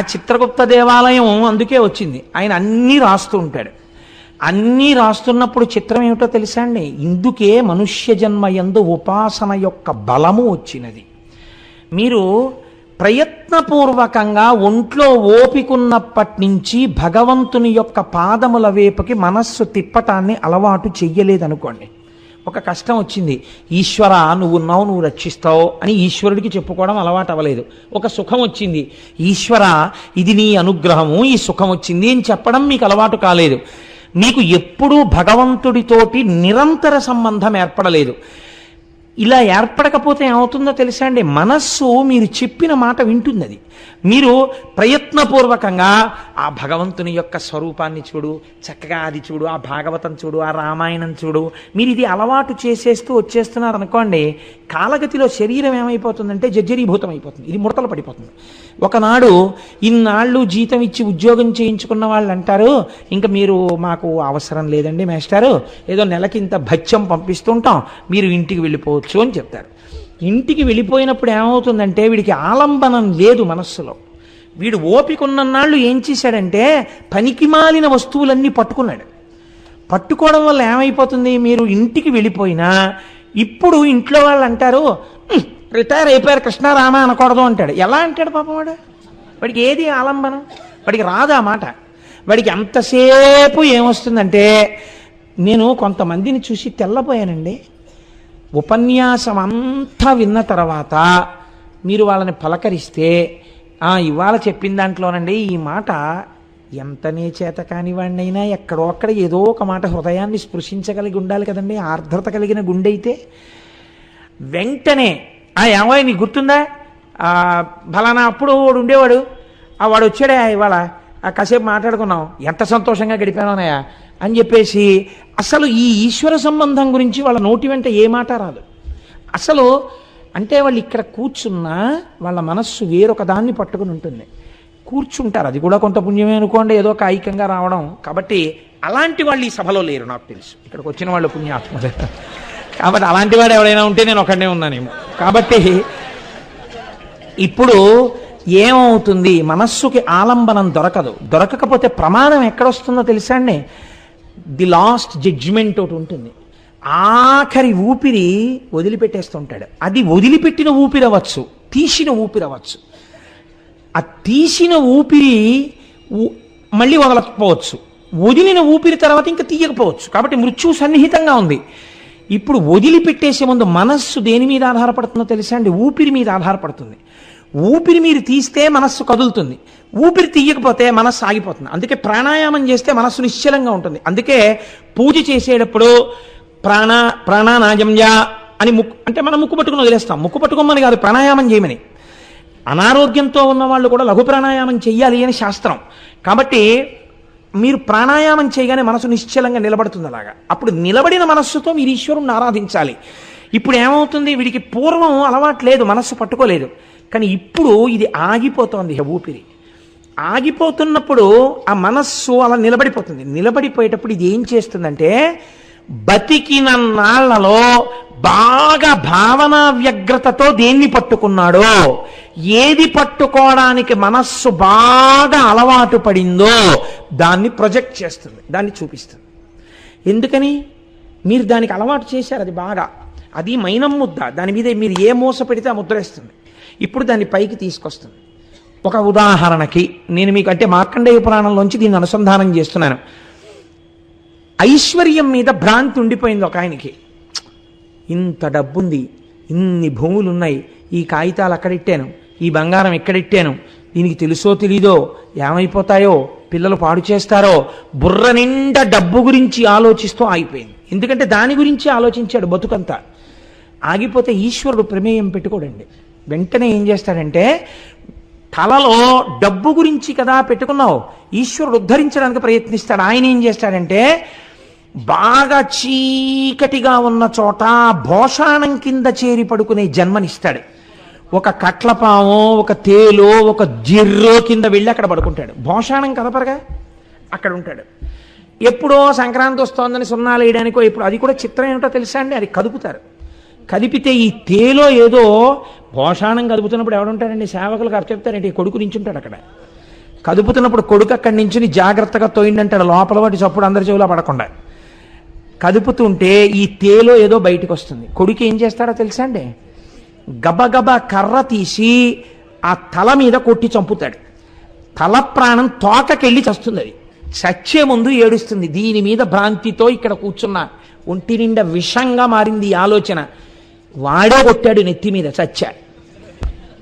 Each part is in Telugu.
ఆ చిత్రగుప్త దేవాలయం అందుకే వచ్చింది. ఆయన అన్నీ రాస్తూ ఉంటాడు. అన్నీ రాస్తున్నప్పుడు చిత్రం ఏమిటో తెలుసా అండి? ఇందుకే మనుష్య జన్మ యందు ఉపాసన యొక్క బలము వచ్చినది. మీరు ప్రయత్నపూర్వకంగా ఒంట్లో ఓపికున్నప్పటి నుంచి భగవంతుని యొక్క పాదముల వైపుకి మనస్సు తిప్పటాన్ని అలవాటు చెయ్యలేదనుకోండి, ఒక కష్టం వచ్చింది, ఈశ్వర నువ్వున్నావు, నువ్వు రక్షిస్తావు అని ఈశ్వరుడికి చెప్పుకోవడం అలవాటు అవ్వలేదు. ఒక సుఖం వచ్చింది, ఈశ్వర ఇది నీ అనుగ్రహము, ఈ సుఖం వచ్చింది అని చెప్పడం మీకు అలవాటు కాలేదు. మీకు ఎప్పుడూ భగవంతుడితోటి నిరంతర సంబంధం ఏర్పడలేదు. ఇలా ఏర్పడకపోతే ఏమవుతుందో తెలుసా అండి? మనస్సు మీరు చెప్పిన మాట వింటుంది. అది మీరు ప్రయత్నపూర్వకంగా ఆ భగవంతుని యొక్క స్వరూపాన్ని చూడు, చక్కగా అది చూడు, ఆ భాగవతం చూడు, ఆ రామాయణం చూడు, మీరు ఇది అలవాటు చేసేస్తూ వచ్చేస్తున్నారు అనుకోండి, కాలగతిలో శరీరం ఏమైపోతుందంటే జర్జరీభూతం అయిపోతుంది, ఇది ముడతలు పడిపోతుంది. ఒకనాడు ఇన్నాళ్ళు జీతం ఇచ్చి ఉద్యోగం చేయించుకున్న వాళ్ళు అంటారు, ఇంకా మీరు మాకు అవసరం లేదండి మేస్టారు, ఏదో నెలకింత భత్యం పంపిస్తుంటాం, మీరు ఇంటికి వెళ్ళిపోవచ్చు అని చెప్తారు. ఇంటికి వెళ్ళిపోయినప్పుడు ఏమవుతుందంటే వీడికి ఆలంబనం లేదు మనస్సులో. వీడు ఓపిక ఉన్నన్నాళ్ళు ఏం చేశాడంటే పనికిమాలిన వస్తువులన్నీ పట్టుకున్నాడు. పట్టుకోవడం వల్ల ఏమైపోతుంది, మీరు ఇంటికి వెళ్ళిపోయినా ఇప్పుడు ఇంట్లో వాళ్ళు అంటారు రిటైర్ అయిపోయారు కృష్ణారామ అనకూడదు అంటాడు. ఎలా అంటాడు పాపం వాడు? వాడికి ఏది ఆలంబనం? వాడికి రాదు ఆ మాట. వాడికి అంతసేపు ఏమొస్తుందంటే, నేను కొంతమందిని చూసి తెల్లపోయానండి. ఉపన్యాసం అంతా విన్న తర్వాత మీరు వాళ్ళని పలకరిస్తే ఇవాళ చెప్పిన దాంట్లోనండి ఈ మాట ఎంతనే చేత కానివాడినైనా ఎక్కడో అక్కడ ఏదో ఒక మాట హృదయాన్ని స్పృశించగలిగి ఉండాలి కదండి, ఆర్ద్రత కలిగిన గుండె అయితే. వెంటనే ఏమో నీకు గుర్తుందా, ఫలానా అప్పుడు వాడు ఉండేవాడు, వాడు వచ్చాడా ఇవాళ, కాసేపు మాట్లాడుకున్నాం, ఎంత సంతోషంగా గడిపానోనయా అని చెప్పేసి అసలు ఈ ఈశ్వర సంబంధం గురించి వాళ్ళ నోటి వెంట ఏ మాట రాదు అసలు. అంటే వాళ్ళు ఇక్కడ కూర్చున్నా వాళ్ళ మనస్సు వేరొక దాన్ని పట్టుకుని ఉంటుంది, కూర్చుంటారు. అది కూడా కొంత పుణ్యమే అనుకోండి, ఏదో కాయికంగా రావడం. కాబట్టి అలాంటి వాళ్ళు ఈ సభలో లేరు నాకు తెలుసు, ఇక్కడికి వచ్చిన వాళ్ళు పుణ్యాత్మలే. కాబట్టి అలాంటి వాడు ఎవడైనా ఉంటే నేను ఒకడే ఉన్నానేమో. కాబట్టి ఇప్పుడు ఏమవుతుంది, మనస్సుకి ఆలంబనం దొరకకపోతే ప్రమాదం ఎక్కడొస్తుందో తెలుసా అండి? ది లాస్ట్ జడ్జిమెంట్ ఒకటి ఉంటుంది, ఆఖరి ఊపిరి వదిలిపెట్టేస్తుంటాడు. అది వదిలిపెట్టిన ఊపిరి అవ్వచ్చు, తీసిన ఊపిరి అవ్వచ్చు. ఆ తీసిన ఊపిరి మళ్ళీ వదలకపోవచ్చు, వదిలిన ఊపిరి తర్వాత ఇంకా తీయకపోవచ్చు. కాబట్టి మృత్యువు సన్నిహితంగా ఉంది. ఇప్పుడు వదిలిపెట్టేసే ముందు మనస్సు దేని మీద ఆధారపడుతుందో తెలుసా అండి? ఊపిరి మీద ఆధారపడుతుంది. ఊపిరి మీరు తీస్తే మనస్సు కదులుతుంది, ఊపిరి తీయకపోతే మనస్సు ఆగిపోతుంది. అందుకే ప్రాణాయామం చేస్తే మనస్సు నిశ్చలంగా ఉంటుంది. అందుకే పూజ చేసేటప్పుడు ప్రాణానాజంజా అని అంటే మనం ముక్కు పట్టుకుని వదిలేస్తాం. ముక్కు పట్టుకోమని కాదు, ప్రాణాయామం చేయమని. అనారోగ్యంతో ఉన్న వాళ్ళు కూడా లఘు ప్రాణాయామం చెయ్యాలి అని శాస్త్రం. కాబట్టి మీరు ప్రాణాయామం చేయగానే మనసు నిశ్చలంగా నిలబడుతుంది. అలాగా అప్పుడు నిలబడిన మనస్సుతో మీరు ఈశ్వరుణ్ణి ఆరాధించాలి. ఇప్పుడు ఏమవుతుంది, వీడికి పూర్వం అలవాటు లేదు, మనస్సు పట్టుకోలేదు. కానీ ఇప్పుడు ఇది ఆగిపోతోంది. ఊపిరి ఆగిపోతున్నప్పుడు ఆ మనస్సు అలా నిలబడిపోతుంది. నిలబడిపోయేటప్పుడు ఇది ఏం చేస్తుందంటే, బతికిన నాళ్లలో బాగా భావనా వ్యగ్రతతో దేన్ని పట్టుకున్నాడో, ఏది పట్టుకోవడానికి మనస్సు బాగా అలవాటు పడిందో దాన్ని ప్రొజెక్ట్ చేస్తుంది, దాన్ని చూపిస్తుంది. ఎందుకని? మీరు దానికి అలవాటు చేశారు. అది బాగా, అది మైనం ముద్ద, దాని మీద మీరు ఏ మూస పెడితే ఆ ముద్ర వేస్తుంది. ఇప్పుడు దాన్ని పైకి తీసుకొస్తుంది. ఒక ఉదాహరణకి నేను మీకు అంటే మార్కండేయ పురాణంలోంచి దీన్ని అనుసంధానం చేస్తున్నాను. ఐశ్వర్యం మీద భ్రాంతి ఉండిపోయింది ఒక ఆయనకి. ఇంత డబ్బుంది, ఇన్ని భూములు ఉన్నాయి, ఈ కాగితాలు అక్కడిట్టాను, ఈ బంగారం ఎక్కడిట్టాను, దీనికి తెలుసో తెలీదో, ఏమైపోతాయో, పిల్లలు పాడు చేస్తారో, బుర్ర నిండా డబ్బు గురించి ఆలోచిస్తూ ఆగిపోయింది. ఎందుకంటే దాని గురించి ఆలోచించాడు బతుకంతా. ఆగిపోతే ఈశ్వరుడు ప్రమేయం పెట్టుకోడండి. వెంటనే ఏం చేస్తాడంటే, తలలో డబ్బు గురించి కదా పెట్టుకున్నావు, ఈశ్వరుడు ఉద్ధరించడానికి ప్రయత్నిస్తాడు. ఆయన ఏం చేస్తాడంటే, బాగా చీకటిగా ఉన్న చోట భోషాణం కింద చేరి పడుకునే జన్మనిస్తాడు. ఒక కట్లపామో, ఒక తేలో, ఒక జిర్రో కింద వెళ్ళి అక్కడ పడుకుంటాడు. భోషాణం కదపరగా అక్కడ ఉంటాడు. ఎప్పుడో సంక్రాంతి వస్తోందని సున్నాలు వేయడానికో ఇప్పుడు, అది కూడా చిత్రం ఏమిటో తెలుసా అండి, అది కదుపుతారు. కదిపితే ఈ తేలో ఏదో భోషాణం కదుపుతున్నప్పుడు ఎవడుంటాడండి, సేవకులకు అర్థ చెప్తారంటే కొడుకు నించుంటాడు అక్కడ. కదుపుతున్నప్పుడు కొడుకు అక్కడి నుంచి జాగ్రత్తగా తోయిండి అంటాడు, లోపల వాటి చప్పుడు అందరి చెవులా పడకుండా. కదుపుతుంటే ఈ తేలో ఏదో బయటకు వస్తుంది. కొడుకు ఏం చేస్తాడో తెలుసా అండి, గబగబా కర్ర తీసి ఆ తల మీద కొట్టి చంపుతాడు. తల ప్రాణం తోకకెళ్ళి చస్తుంది. అది చచ్చే ముందు ఏడుస్తుంది. దీని మీద భ్రాంతితో ఇక్కడ కూర్చున్నా, ఒంటి నిండా విషంగా మారింది ఈ ఆలోచన. వాడే కొట్టాడు నెత్తి మీద, చచ్చాడు.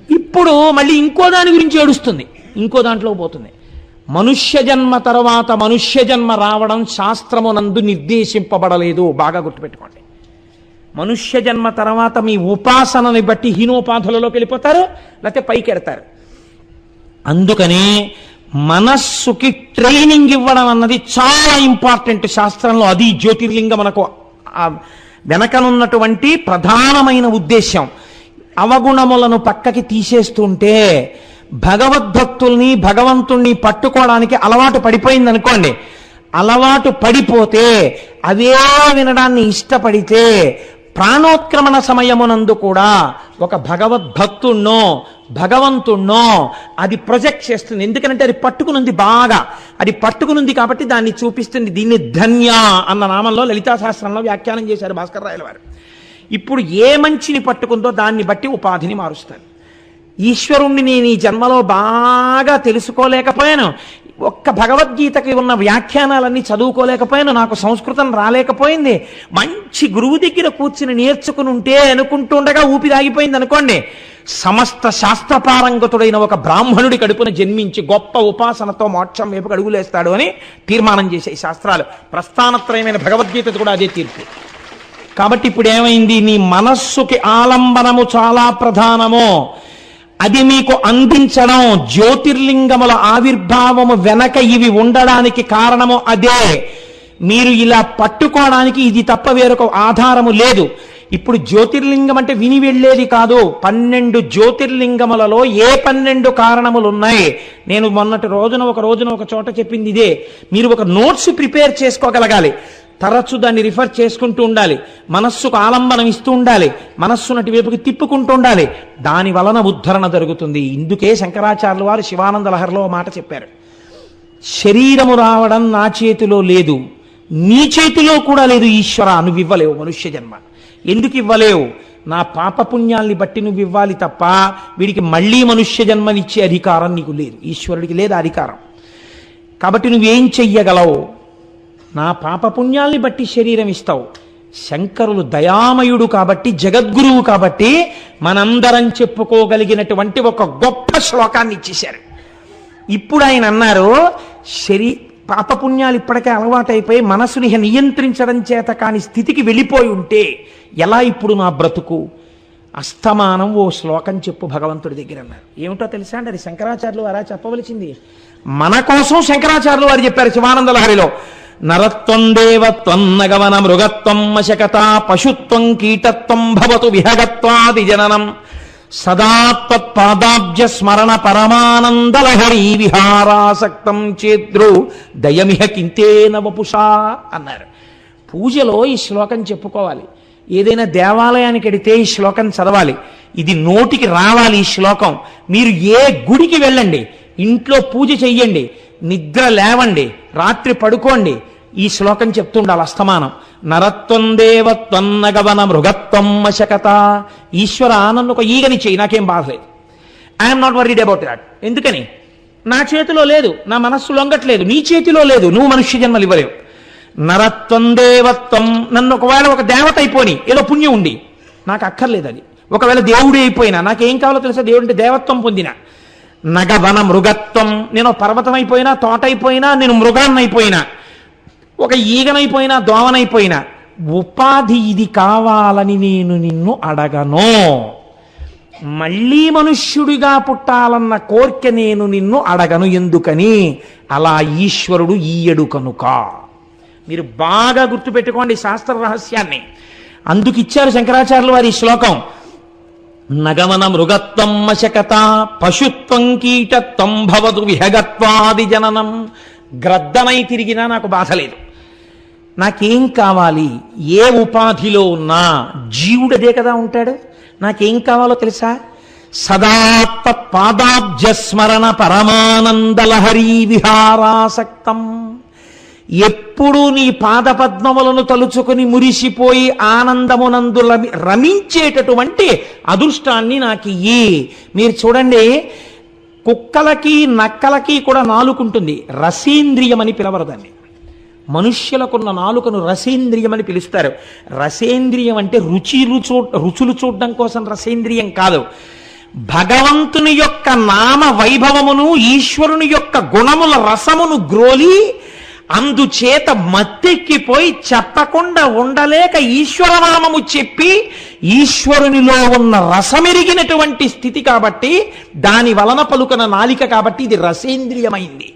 ఇప్పుడు మళ్ళీ ఇంకో దాని గురించి ఏడుస్తుంది, ఇంకో దాంట్లో పోతుంది. మనుష్య జన్మ తర్వాత మనుష్య జన్మ రావడం శాస్త్రమునందు నిర్దేశింపబడలేదు, బాగా గుర్తుపెట్టుకోండి. మనుష్య జన్మ తర్వాత మీ ఉపాసనని బట్టి హీనోపాధులలోకి వెళ్ళిపోతారు, లేకపోతే పైకి ఎడతారు. అందుకని మనస్సుకి ట్రైనింగ్ ఇవ్వడం అన్నది చాలా ఇంపార్టెంట్ శాస్త్రంలో. అది జ్యోతిర్లింగం మనకు వెనకనున్నటువంటి ప్రధానమైన ఉద్దేశం. అవగుణములను పక్కకి తీసేస్తుంటే భగవద్భక్తుల్ని భగవంతుణ్ణి పట్టుకోవడానికి అలవాటు పడిపోయింది అనుకోండి. అలవాటు పడిపోతే అవే వినడాన్ని ఇష్టపడితే ప్రాణోత్క్రమణ సమయమునందు కూడా ఒక భగవద్భక్తుణ్ణో భగవంతుణ్ణో అది ప్రొజెక్ట్ చేస్తుంది. ఎందుకంటే అది పట్టుకునుంది, బాగా అది పట్టుకునుంది కాబట్టి దాన్ని చూపిస్తుంది. దీన్ని ధన్య అన్న నామంలో లలితా శాస్త్రంలో వ్యాఖ్యానం చేశారు భాస్కర్ రాయల వారు. ఇప్పుడు ఏ మంచిని పట్టుకుందో దాన్ని బట్టి ఉపాధిని మారుస్తారు. ఈశ్వరుణ్ణి నేను ఈ జన్మలో బాగా తెలుసుకోలేకపోయాను, ఒక్క భగవద్గీతకి ఉన్న వ్యాఖ్యానాలన్నీ చదువుకోలేకపోయాను, నాకు సంస్కృతం రాలేకపోయింది, మంచి గురువు దగ్గర కూర్చుని నేర్చుకుని ఉంటే అనుకుంటుండగా ఊపిరాగిపోయింది అనుకోండి, సమస్త శాస్త్రపారంగతుడైన ఒక బ్రాహ్మణుడి కడుపున జన్మించి గొప్ప ఉపాసనతో మోక్షం వైపుకు అడుగులేస్తాడు అని తీర్మానం చేసే శాస్త్రాలు. ప్రస్థానత్రయమైన భగవద్గీత కూడా అదే తీర్పు. కాబట్టి ఇప్పుడు ఏమైంది, నీ మనస్సుకి ఆలంబనము చాలా ప్రధానము. అది మీకు అందించడం, జ్యోతిర్లింగముల ఆవిర్భావము వెనక ఇవి ఉండడానికి కారణము అదే. మీరు ఇలా పట్టుకోవడానికి ఇది తప్ప వేరొక ఆధారము లేదు. ఇప్పుడు జ్యోతిర్లింగం అంటే విని వెళ్ళేది కాదు. 12 జ్యోతిర్లింగములలో ఏ 12 కారణములు ఉన్నాయి. నేను మొన్నటి రోజున ఒక చోట చెప్పింది ఇదే. మీరు ఒక నోట్స్ ప్రిపేర్ చేసుకోగలగాలి, తరచు దాన్ని రిఫర్ చేసుకుంటూ ఉండాలి, మనస్సుకు ఆలంబనం ఇస్తూ ఉండాలి, మనస్సు నటి వైపుకి తిప్పుకుంటూ ఉండాలి. దాని వలన ఉద్ధరణ జరుగుతుంది. ఇందుకే శంకరాచార్యుల వారు శివానంద లహరిలో మాట చెప్పారు, శరీరము రావడం నా చేతిలో లేదు, నీ చేతిలో కూడా లేదు ఈశ్వర, నువ్వు ఇవ్వలేవు మనుష్య జన్మ. ఎందుకు ఇవ్వలేవు? నా పాపపుణ్యాల్ని బట్టి నువ్వు ఇవ్వాలి తప్ప వీడికి మళ్ళీ మనుష్య జన్మనిచ్చే అధికారం నీకు లేదు, ఈశ్వరుడికి లేదు అధికారం. కాబట్టి నువ్వేం చెయ్యగలవు? నా పాపపుణ్యాల్ని బట్టి శరీరం ఇస్తావు. శంకరులు దయామయుడు కాబట్టి, జగద్గురువు కాబట్టి మనందరం చెప్పుకోగలిగినటువంటి ఒక గొప్ప శ్లోకాన్ని ఇచ్చేశారు. ఇప్పుడు ఆయన అన్నారు, పాపపుణ్యాలు ఇప్పటికే అలవాటైపోయి మనసుని నియంత్రించడం చేత కాని స్థితికి వెళ్ళిపోయి ఉంటే ఎలా ఇప్పుడు నా బ్రతుకు? అస్తమానం ఓ శ్లోకం చెప్పు భగవంతుడి దగ్గర అన్నారు. ఏమిటో తెలుసా అండి, అది శంకరాచార్యులు వారా చెప్పవలసింది. మన కోసం శంకరాచార్యులు వారు చెప్పారు శివానంద లహరిలో, నరత్వం దేవత్వం నగవన మృగత్వం మశకత పశుత్వం కీటత్వం భవతు విహగత్వాది జననం సదా త్వత్పాదాబ్జ స్మరణ పరమానందలహరీ విహారాసక్తం చేద్రు దయమిహ కింతేన వపుషా అన్నారు. పూజలో ఈ శ్లోకం చెప్పుకోవాలి, ఏదైనా దేవాలయానికి వెడితే ఈ శ్లోకం చదవాలి, ఇది నోటికి రావాలి ఈ శ్లోకం. మీరు ఏ గుడికి వెళ్ళండి, ఇంట్లో పూజ చెయ్యండి, నిద్ర లేవండి, రాత్రి పడుకోండి, ఈ శ్లోకం చెప్తుండాలి అస్తమానం. నరత్వం దేవత్వం నగవన మృగత్వం మశకత. ఈశ్వర నన్ను ఒక ఈగని చెయ్యి, నాకేం బాధలేదు, I'm not worried about that. ఎందుకని? నా చేతిలో లేదు, నా మనస్సు లొంగట్లేదు, నీ చేతిలో లేదు, నువ్వు మనుష్య జన్మలు ఇవ్వలేవు. నరత్వం దేవత్వం, నన్ను ఒకవేళ ఒక దేవత అయిపోయి ఏదో పుణ్యం ఉండి నాకు అక్కర్లేదు అది, ఒకవేళ దేవుడే అయిపోయినా నాకేం కావాలో తెలుసా, దేవుడి దేవత్వం పొందిన. నగవన మృగత్వం, నేను పర్వతం అయిపోయినా, తోట అయిపోయినా, నేను మృగాన్నైపోయినా, ఒక ఈగనైపోయినా, దోవనైపోయినా, ఉపాధి ఇది కావాలని నేను నిన్ను అడగను. మళ్ళీ మనుష్యుడిగా పుట్టాలన్న కోరిక నేను నిన్ను అడగను. ఎందుకని? అలా ఈశ్వరుడు ఈయడు కనుక. మీరు బాగా గుర్తుపెట్టుకోండి శాస్త్ర రహస్యాన్ని. అందుకిచ్చారు శంకరాచార్యులు వారి శ్లోకం. నగమన మృగత్వం మశకత పశుత్వం కీటత్వం భవతు విహగత్వాది జననం. గ్రద్దమై తిరిగినా నాకు బాధ లేదు, నాకేం కావాలి? ఏ ఉపాధిలో ఉన్నా జీవుడదే కదా ఉంటాడు. నాకేం కావాలో తెలుసా? సదా పాదాబ్జస్మరణ పరమానందలహరీ విహారాసక్తం. ఎప్పుడు నీ పాదపద్మములను తలుచుకుని మురిసిపోయి ఆనందమునందు రమించేటటువంటి అదృష్టాన్ని నాకు ఇయ్యి. మీరు చూడండి, కుక్కలకి నక్కలకి కూడా నాలుకుంటుంది, రసేంద్రియం అని పిలవరు దాన్ని. మనుష్యులకున్న నాలుకను రసేంద్రియం అని పిలుస్తారు. రసేంద్రియం అంటే రుచులు చూడడం కోసం రసేంద్రియం కాదు. భగవంతుని యొక్క నామ వైభవమును, ఈశ్వరుని యొక్క గుణముల రసమును గ్రోలి అందుచేత మత్తెక్కిపోయి చెప్పకుండా ఉండలేక ఈశ్వరనామము చెప్పి ఈశ్వరునిలో ఉన్న రసమెరిగినటువంటి స్థితి కాబట్టి, దాని వలన పలుకన నాలిక కాబట్టి ఇది రసేంద్రియమైంది.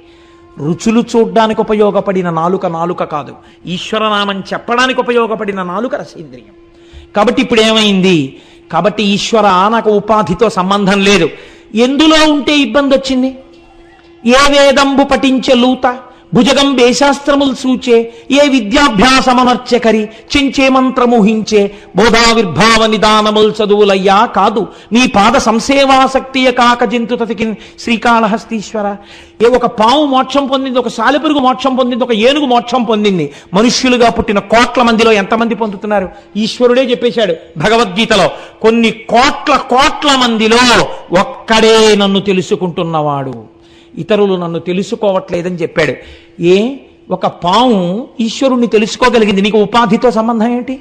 రుచులు చూడ్డానికి ఉపయోగపడిన నాలుక కాదు. ఈశ్వరనామం చెప్పడానికి ఉపయోగపడిన నాలుక రసేంద్రియం. కాబట్టి ఇప్పుడు ఏమైంది? కాబట్టి ఈశ్వర నాకు ఉపాధితో సంబంధం లేదు. ఎందులో ఉంటే ఇబ్బంది వచ్చింది? ఏ వేదంబు పఠించే లూత, భుజగం వేశాస్త్రములు సూచే, ఏ విద్యాభ్యాసమనర్చకరి, చెంచే మంత్రముహించే, బోధావిర్భావ నిదానముల్ చదువులయ్యా కాదు, నీ పాద సంసేవాసక్తియ కాక జంతు తతికి శ్రీకాళహస్తీశ్వర. ఒక పాము మోక్షం పొందింది, ఒక సాలెపురుగు మోక్షం పొందింది, ఒక ఏనుగు మోక్షం పొందింది. మనుష్యులుగా పుట్టిన కోట్ల మందిలో ఎంతమంది పొందుతున్నారు? ఈశ్వరుడే చెప్పేశాడు భగవద్గీతలో, కొన్ని కోట్ల మందిలో ఒక్కడే నన్ను తెలుసుకుంటున్నవాడు, ఇతరులు నన్ను తెలుసుకోవట్లేదని చెప్పాడు. ఒక పాము ఈశ్వరుణ్ణి తెలుసుకోగలిగింది, నీకు ఉపాధితో సంబంధం ఏంటి?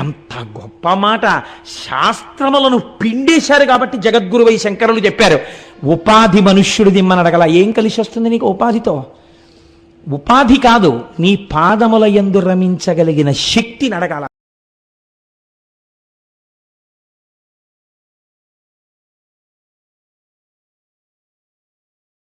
ఎంత గొప్ప మాట! శాస్త్రములను పిండేశారు కాబట్టి జగద్గురువై శంకరులు చెప్పారు, ఉపాధి మనుష్యుడు దిమ్మని అడగల. ఏం కలిసి వస్తుంది నీకు ఉపాధితో? ఉపాధి కాదు, నీ పాదముల యందు రమించగలిగిన శక్తిని అడగాల.